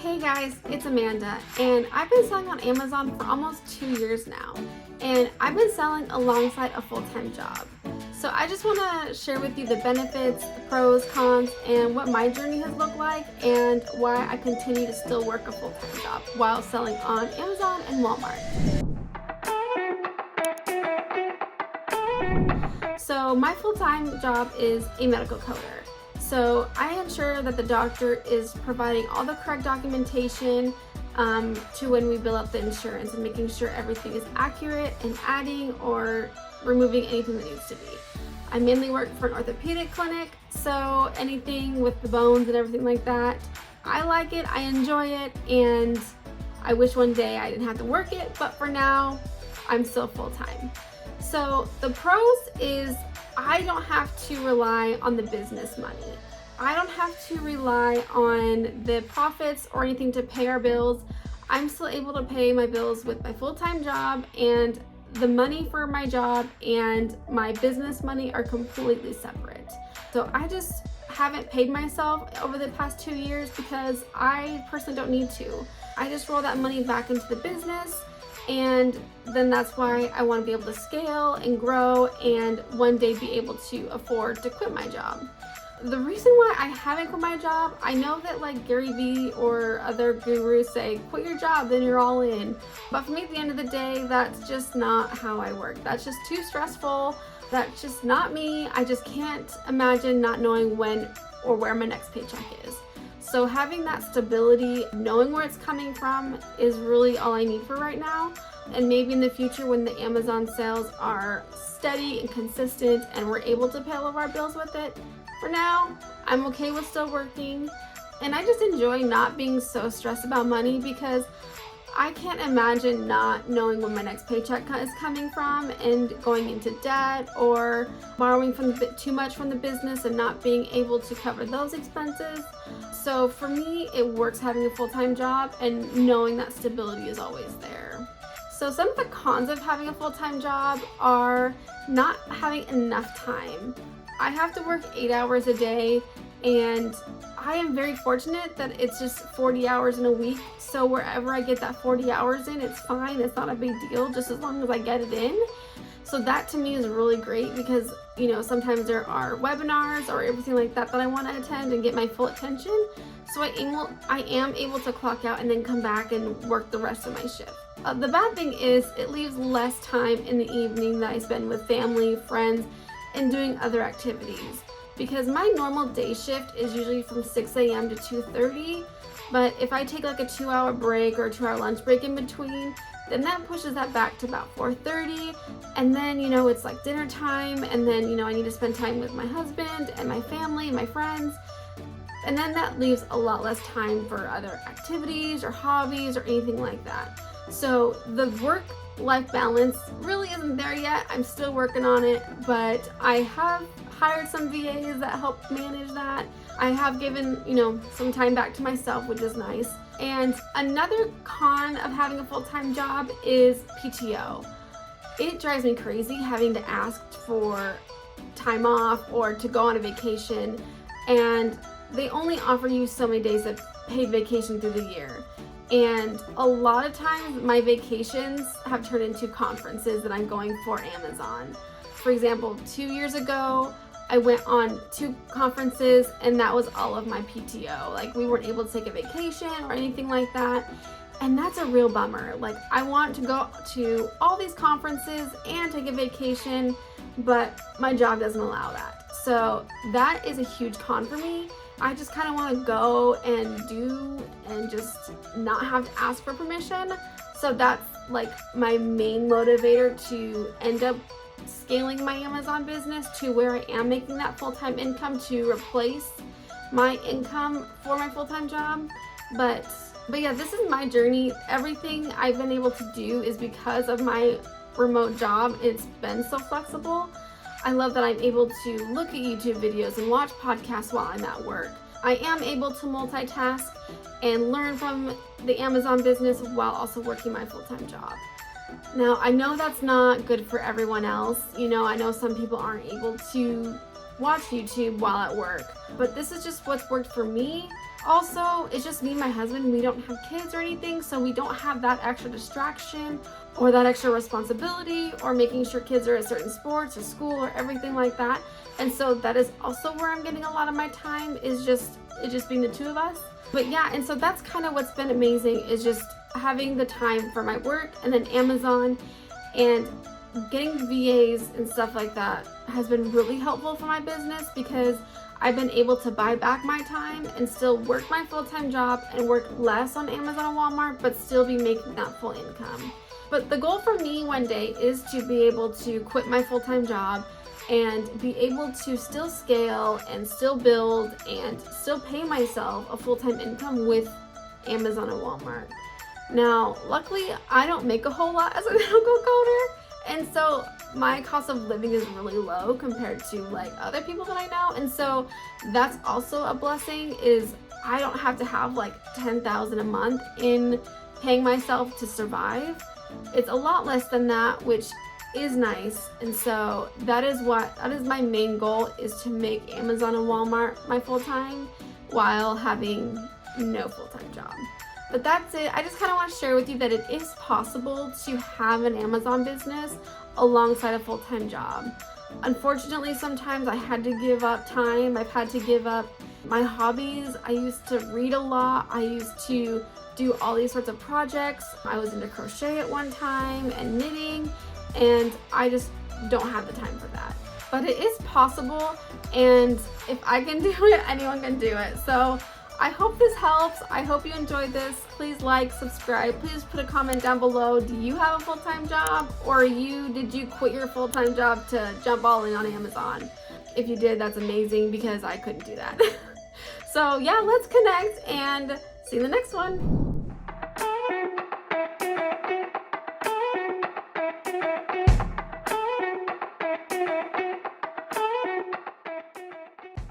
Hey guys, it's Amanda, and I've been selling on Amazon for almost 2 years now, and I've been selling alongside a full-time job. So I just want to share with you the benefits, the pros, cons, and what my journey has looked like, and why I continue to still work a full-time job while selling on Amazon and Walmart. So my full-time job is a medical coder. So I ensure that the doctor is providing all the correct documentation to when we bill up the insurance and making sure everything is accurate and adding or removing anything that needs to be. I mainly work for an orthopedic clinic, so anything with the bones and everything like that, I like it, I enjoy it, and I wish one day I didn't have to work it, but for now, I'm still full-time. So the pros is I don't have to rely on the business money. I don't have to rely on the profits or anything to pay our bills. I'm still able to pay my bills with my full-time job, and the money for my job and my business money are completely separate. So I just haven't paid myself over the past 2 years because I personally don't need to. I just roll that money back into the business, and then that's why I want to be able to scale and grow and one day be able to afford to quit my job. The reason why I haven't quit my job, I know that like Gary Vee or other gurus say, quit your job, then you're all in. But for me, at the end of the day, that's just not how I work. That's just too stressful. That's just not me. I just can't imagine not knowing when or where my next paycheck is. So having that stability, knowing where it's coming from is really all I need for right now. And maybe in the future when the Amazon sales are steady and consistent and we're able to pay all of our bills with it, for now, I'm okay with still working. And I just enjoy not being so stressed about money because I can't imagine not knowing when my next paycheck is coming from and going into debt or borrowing too much from the business and not being able to cover those expenses. So for me, it works having a full-time job and knowing that stability is always there. So some of the cons of having a full-time job are not having enough time. I have to work 8 hours a day, and I am very fortunate that it's just 40 hours in a week. So wherever I get that 40 hours in, it's fine. It's not a big deal, just as long as I get it in. So that to me is really great because, you know, sometimes there are webinars or everything like that that I want to attend and get my full attention. So I am able to clock out and then come back and work the rest of my shift. The bad thing is it leaves less time in the evening that I spend with family, friends, and doing other activities. Because my normal day shift is usually from 6 a.m. to 2:30, but if I take like a 2-hour break or a 2-hour lunch break in between, then that pushes that back to about 4:30, and then, you know, it's like dinner time, and then, you know, I need to spend time with my husband and my family and my friends, and then that leaves a lot less time for other activities or hobbies or anything like that. So the work-life balance really isn't there yet. I'm still working on it, but I have hired some VAs that help manage that. I have given, you know, some time back to myself, which is nice. And another con of having a full-time job is PTO. It drives me crazy having to ask for time off or to go on a vacation, and they only offer you so many days of paid vacation through the year. And a lot of times my vacations have turned into conferences that I'm going for Amazon. For example, 2 years ago, I went on 2 conferences and that was all of my PTO. Like, we weren't able to take a vacation or anything like that. And that's a real bummer. Like, I want to go to all these conferences and take a vacation, but my job doesn't allow that. So that is a huge con for me. I just kind of want to go and do and just not have to ask for permission. So that's like my main motivator to end up scaling my Amazon business to where I am making that full-time income to replace my income for my full-time job. But yeah, this is my journey. Everything I've been able to do is because of my remote job. It's been so flexible. I love that I'm able to look at YouTube videos and watch podcasts while I'm at work. I am able to multitask and learn from the Amazon business while also working my full-time job. Now, I know that's not good for everyone else. You know, I know some people aren't able to watch YouTube while at work, but this is just what's worked for me. Also, it's just me and my husband. We don't have kids or anything, so we don't have that extra distraction or that extra responsibility or making sure kids are at certain sports or school or everything like that. And so that is also where I'm getting a lot of my time, is just being the two of us. But yeah, and so that's kind of what's been amazing, is just having the time for my work, and then Amazon and getting VAs and stuff like that has been really helpful for my business, because I've been able to buy back my time and still work my full-time job and work less on Amazon and Walmart, but still be making that full income. But the goal for me one day is to be able to quit my full-time job and be able to still scale and still build and still pay myself a full-time income with Amazon and Walmart. Now, luckily, I don't make a whole lot as a medical coder, and so my cost of living is really low compared to like other people that I know. And so that's also a blessing, is I don't have to have like $10,000 a month in paying myself to survive. It's a lot less than that, which is nice. And so that is my main goal, is to make Amazon and Walmart my full-time while having no full-time job. But that's it. I just kind of want to share with you that it is possible to have an Amazon business alongside a full-time job. Unfortunately, sometimes I had to give up time. I've had to give up my hobbies. I used to read a lot. I used to do all these sorts of projects. I was into crochet at one time and knitting, and I just don't have the time for that. But it is possible, and if I can do it, anyone can do it. So I hope this helps. I hope you enjoyed this. Please like, subscribe. Please put a comment down below. Do you have a full-time job, or did you quit your full-time job to jump all in on Amazon? If you did, that's amazing, because I couldn't do that. So yeah, let's connect and see you in the next one.